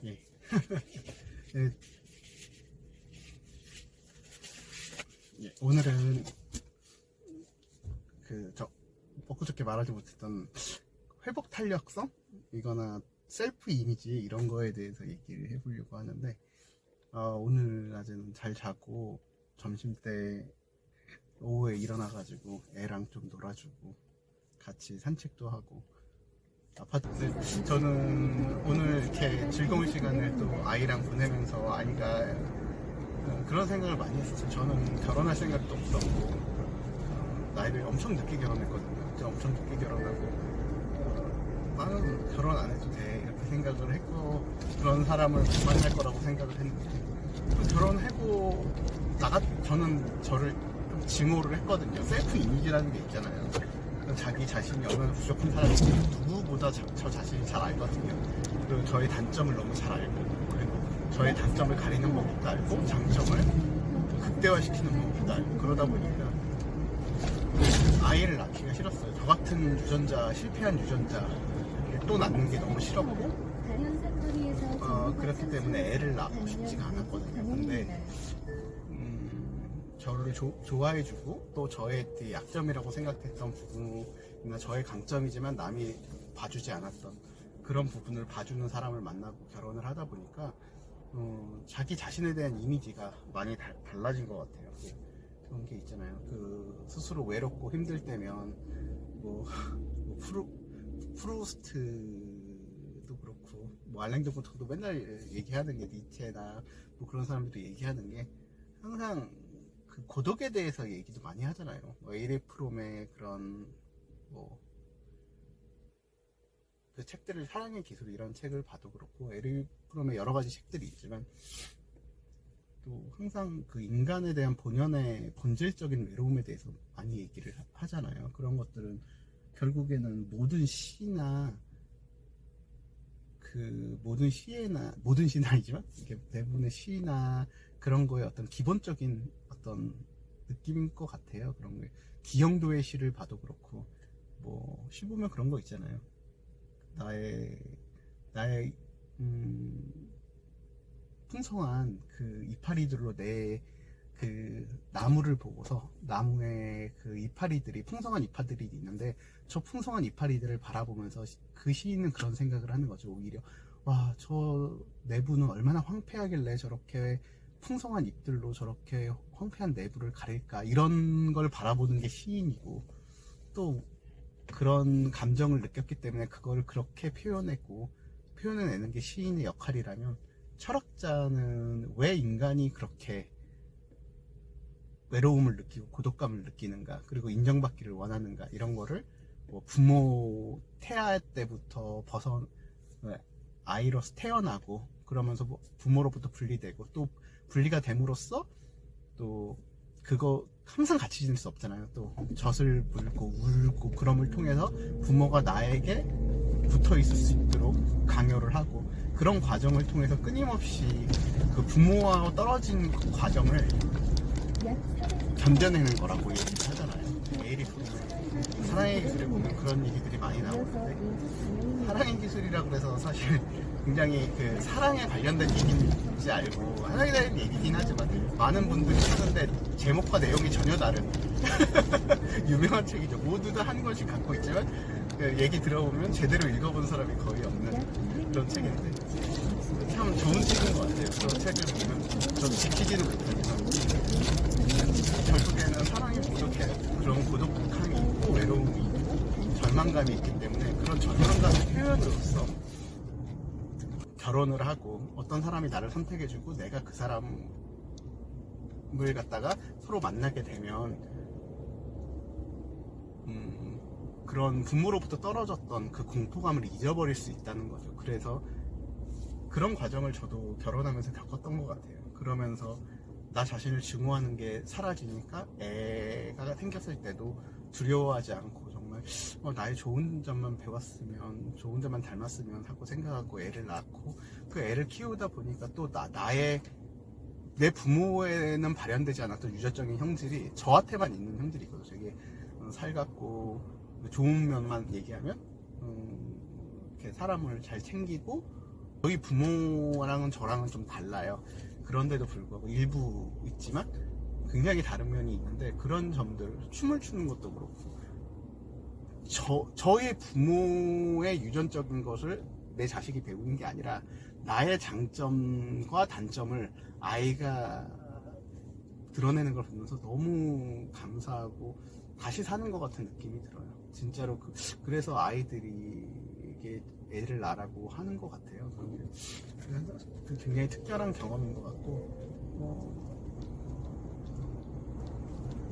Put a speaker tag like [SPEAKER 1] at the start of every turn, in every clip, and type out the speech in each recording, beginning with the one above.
[SPEAKER 1] 예. 네. 예. 오늘은 엊그저께 말하지 못했던 회복 탄력성? 이거나 셀프 이미지 이런 거에 대해서 얘기를 해보려고 하는데, 오늘 낮에는 잘 자고 점심때 오후에 일어나가지고 애랑 좀 놀아주고 같이 산책도 하고 저는 오늘 이렇게 즐거운 시간을 또 아이랑 보내면서 아이가 그런 생각을 많이 했었어요. 저는 결혼할 생각도 없었고 나이를 엄청 늦게 결혼했거든요. 진짜 엄청 늦게 결혼하고 나는 결혼 안 해도 돼 이렇게 생각을 했고, 그런 사람을 못 만날 거라고 생각을 했는데 결혼하고 저는 저를 좀 증오를 했거든요. 셀프 이미지라는 게 있잖아요. 자기 자신이 얼마나 부족한 사람인지 누구보다 저 자신이 잘 알거든요. 그리고 저의 단점을 너무 잘 알고, 그리고 저의 단점을 가리는 법도 알고, 장점을 극대화시키는 법도 알고, 그러다 보니까 아이를 낳기가 싫었어요. 저 같은 유전자, 실패한 유전자 또 낳는 게 너무 싫었고, 그렇기 때문에 애를 낳고 싶지가 않았거든요. 근데 저를 좋아해주고 또 저의 약점이라고 생각했던 부분이나 저의 강점이지만 남이 봐주지 않았던 그런 부분을 봐주는 사람을 만나고 결혼을 하다 보니까 자기 자신에 대한 이미지가 많이 달라진 것 같아요. 그런 게 있잖아요. 스스로 외롭고 힘들 때면 프루스트도 그렇고 알랭드부터도 맨날 얘기하는 게, 니체나 그런 사람들도 얘기하는 게, 항상 고독에 대해서 얘기도 많이 하잖아요. 에릭 프롬의 그런 그 책들을, 사랑의 기술 이런 책을 봐도 그렇고 에릭 프롬의 여러 가지 책들이 있지만, 또 항상 그 인간에 대한 본연의 본질적인 외로움에 대해서 많이 얘기를 하잖아요. 그런 것들은 결국에는 모든 시나 모든 시는 아니지만 이렇게 대부분의 시나 그런 거에 어떤 기본적인 어떤 느낌인 것 같아요. 그런 게 기영도의 시를 봐도 그렇고, 시 보면 그런 거 있잖아요. 나의 풍성한 이파리들로 내 나무를 보고서, 나무에 이파리들이, 풍성한 이파리들이 있는데 저 풍성한 이파리들을 바라보면서 그 시인은 그런 생각을 하는 거죠. 오히려 저 내부는 얼마나 황폐하길래 저렇게 풍성한 잎들로 저렇게 황폐한 내부를 가릴까, 이런 걸 바라보는 게 시인이고, 또 그런 감정을 느꼈기 때문에 그걸 그렇게 표현해내는 게 시인의 역할이라면, 철학자는 왜 인간이 그렇게 외로움을 느끼고 고독감을 느끼는가, 그리고 인정받기를 원하는가, 이런 거를 부모 태아 때부터 아이로서 태어나고, 그러면서 부모로부터 분리되고, 또 분리가 됨으로써 또 그거 항상 같이 지낼 수 없잖아요. 또 젖을 물고 울고, 그럼을 통해서 부모가 나에게 붙어 있을 수 있도록 강요를 하고, 그런 과정을 통해서 끊임없이 부모와 떨어진 그 과정을 견뎌내는 거라고 얘기를 하잖아요. 에릭 프롬의 사랑의 기술에 보면 그런 얘기들이 많이 나오는데, 사랑의 기술이라고 해서 사실 굉장히 사랑에 관련된 얘기인지 알고, 사랑에 대한 얘기긴 하지만 많은 분들이 쓰는데 제목과 내용이 전혀 다른 유명한 책이죠. 모두 다 한 권씩 갖고 있지만 얘기 들어보면 제대로 읽어본 사람이 거의 없는 그런 책인데, 참 좋은 책인 것 같아요. 그 책을 보면 저도 지키지는 못하지만 결국에는 사랑이 그런 고독함이 있고 외로움이 있고 절망감이 있기 때문에, 그런 절망감의 표현으로서 결혼을 하고 어떤 사람이 나를 선택해주고 내가 그 사람을 갖다가 서로 만나게 되면 그런 부모로부터 떨어졌던 그 공포감을 잊어버릴 수 있다는 거죠. 그래서 그런 과정을 저도 결혼하면서 겪었던 것 같아요. 그러면서 나 자신을 증오하는 게 사라지니까 애가 생겼을 때도 두려워하지 않고, 정말 나의 좋은 점만 배웠으면, 좋은 점만 닮았으면 하고 생각하고 애를 낳고, 그 애를 키우다 보니까 또 내 부모에는 발현되지 않았던 유전적인 형질이 저한테만 있는 형질이거든요. 되게 살갑고 좋은 면만 얘기하면 이렇게 사람을 잘 챙기고 저희 부모랑은 저랑은 좀 달라요. 그런데도 불구하고 일부 있지만 굉장히 다른 면이 있는데, 그런 점들, 춤을 추는 것도 그렇고, 저의 부모의 유전적인 것을 내 자식이 배우는 게 아니라 나의 장점과 단점을 아이가 드러내는 걸 보면서 너무 감사하고 다시 사는 것 같은 느낌이 들어요. 진짜로 그래서 아이들이 이게 애를 낳으라고 하는 것 같아요. 그래서 굉장히 특별한 경험인 것 같고,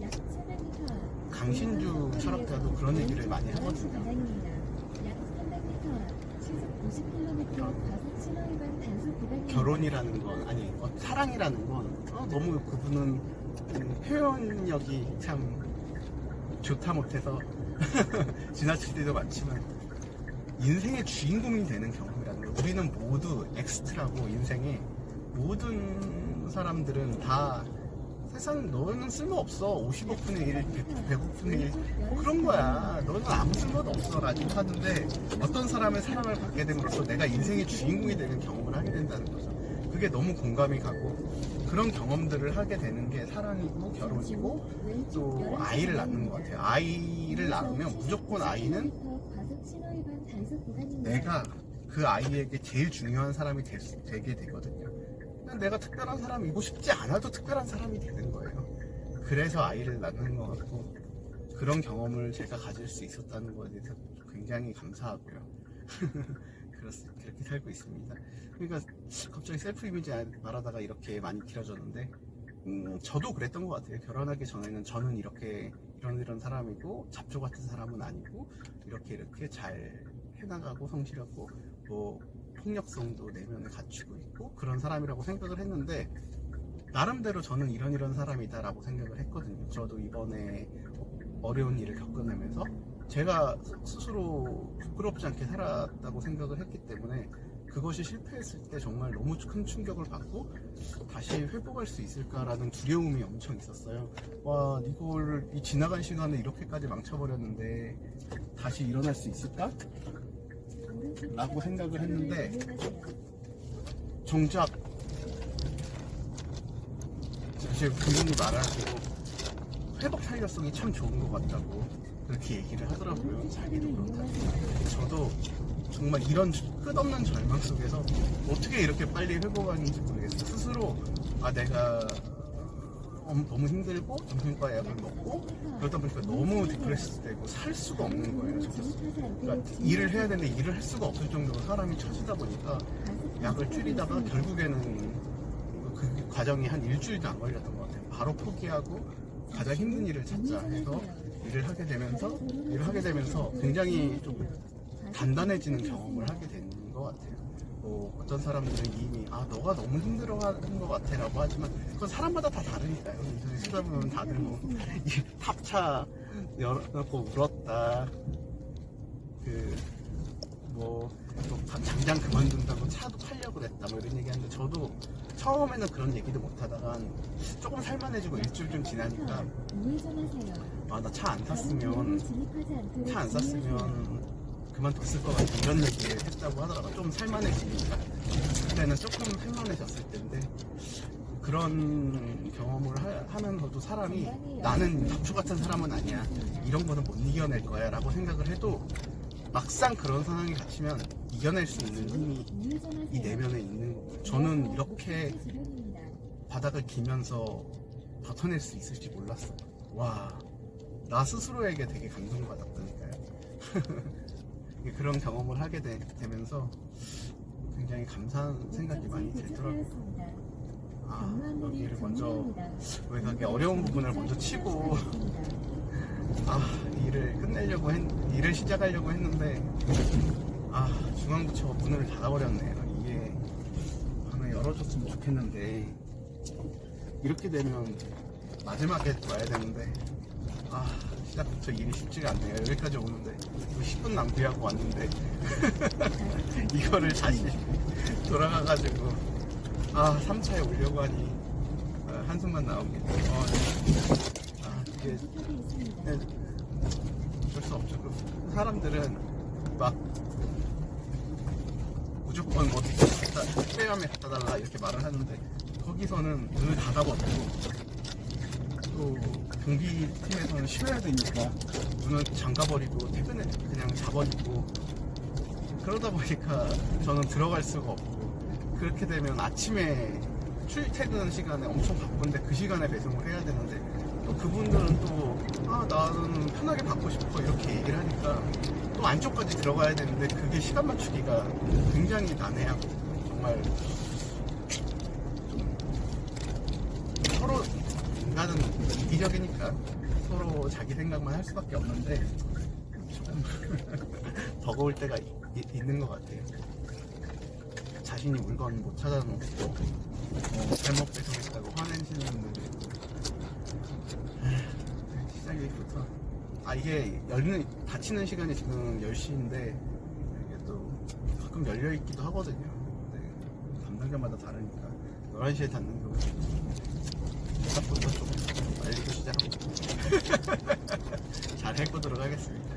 [SPEAKER 2] 약 400m
[SPEAKER 1] 강신주 철학자도 그런 얘기를 많이 하거든요.
[SPEAKER 2] 약 300m 시속 90km 과속 신호 위반 단속 구간입니다.
[SPEAKER 1] 결혼이라는 건, 아니 사랑이라는 건 너무 그분은 표현력이 참 좋다 못해서 지나칠 때도 많지만, 인생의 주인공이 되는 경험이라는 거. 우리는 모두 엑스트라고, 인생의 모든 사람들은 다 세상 너는 쓸모없어, 50억분의 1, 100억분의 1 그런 거야. 너는 아무 쓸모도 없어 라고 하는데, 어떤 사람의 사랑을 받게 됨으로써 내가 인생의 주인공이 되는 경험을 하게 된다는 거죠. 그게 너무 공감이 가고, 그런 경험들을 하게 되는 게 사랑이고 결혼이고 또 아이를 낳는 것 같아요. 아이를 낳으면 무조건 아이는 내가 그 아이에게 제일 중요한 사람이 되게 되거든요. 내가 특별한 사람이고 싶지 않아도 특별한 사람이 되는 거예요. 그래서 아이를 낳는 것 같고, 그런 경험을 제가 가질 수 있었다는 것에 대해서 굉장히 감사하고요. 그렇게 살고 있습니다. 그러니까 갑자기 셀프 이미지 말하다가 이렇게 많이 길어졌는데, 저도 그랬던 것 같아요. 결혼하기 전에는 저는 이런 사람이고 잡초 같은 사람은 아니고 이렇게 잘 해나가고 성실하고 뭐 폭력성도 내면에 갖추고 있고 그런 사람이라고 생각을 했는데, 나름대로 저는 이런 사람이다라고 생각을 했거든요. 저도 이번에 어려운 일을 겪어내면서 제가 스스로 부끄럽지 않게 살았다고 생각을 했기 때문에, 그것이 실패했을 때 정말 너무 큰 충격을 받고 다시 회복할 수 있을까라는 두려움이 엄청 있었어요. 와, 이걸 이 지나간 시간을 이렇게까지 망쳐버렸는데 다시 일어날 수 있을까? 라고 생각을 했는데, 정작 제 부모님이 말하시고 회복 탄력성이 참 좋은 것 같다고 그렇게 얘기를 하더라고요. 자기도 그렇다고. 저도 정말 이런 끝없는 절망 속에서 어떻게 이렇게 빨리 회복하는지 모르겠어요. 스스로 내가 너무 힘들고 정신과 약을 먹고 그러다 보니까 너무 디프레스 되고 살 수가 없는 거예요. 그러니까 일을 해야 되는데 일을 할 수가 없을 정도로 사람이 처지다 보니까 약을 줄이다가 결국에는 그 과정이 한 일주일도 안 걸렸던 것 같아요. 바로 포기하고 가장 힘든 일을 찾자 해서 일을 하게 되면서 굉장히 좀 단단해지는 경험을 하게 된 것 같아요. 어떤 사람들은 이미 너가 너무 힘들어하는 것 같아 라고 하지만, 그건 사람마다 다 다르니까요. 인터넷 찾아보면 다들 탑차 열어놓고 울었다, 당장 그만둔다고 차도 팔려고 그랬다 뭐 이런 얘기 하는데, 저도 처음에는 그런 얘기도 못하다가 조금 살만해지고 일주일 지나니까 나 차 안 샀으면 그만뒀을 것 같아 이런 얘기를 했다고 하더라고요. 좀 살만해지니까. 그때는 조금 살만해졌을 텐데, 그런 경험을 하면서도 사람이 나는 잡초 같은 사람은 아니야, 이런 거는 못 이겨낼 거야 라고 생각을 해도, 막상 그런 상황에 갇히면 이겨낼 수 있는 힘이 이 내면에 있는 거고, 저는 이렇게 바닥을 기면서 버텨낼 수 있을지 몰랐어요. 와, 나 스스로에게 되게 감동받았다니까요. 그런 경험을 하게 되면서 굉장히 감사한 생각이 많이 들더라고요. 여기를 먼저 왜 어려운 부분을 먼저 치고 일을 시작하려고 했는데 중앙부처가 문을 닫아버렸네요. 이게 방을 열어줬으면 좋겠는데, 이렇게 되면 마지막에 와야 되는데 시작부터 일이 쉽지가 않네요. 여기까지 오는데 10분 낭비하고 왔는데 이거를 다시 돌아가가지고 3차에 오려고 하니 한숨만 나옵니다. 이게 어쩔 수 없죠. 사람들은 막 무조건 뭐 택배함에 갖다 달라 이렇게 말을 하는데 거기서는 문을 닫아버리고 또 경비팀에서는 쉬어야 되니까 문을 잠가버리고 퇴근을 그냥 자버리고 그러다 보니까 저는 들어갈 수가 없고 그렇게 되면 아침에 출퇴근 시간에 엄청 바쁜데 그 시간에 배송을 해야 되는데 또 그분들은 또 나는 편하게 받고 싶어 이렇게 얘기를 하니까 또 안쪽까지 들어가야 되는데 그게 시간 맞추기가 굉장히 난해하고 정말 좀 서로 인간은 이기적이니까 서로 자기 생각만 할 수밖에 없는데 조금 버거울 때가 있는 것 같아요. 자신이 물건 못 찾아놓고 잘못 배송했다고 화내시는 분들이 시작부터 이게 닫히는 시간이 지금 10시인데 이게 또 가끔 열려있기도 하거든요. 근데 담당자마다 다르니까 11시에 닫는 경우 생각보다 좀 빨리 시작하고 잘 해보도록 하겠습니다.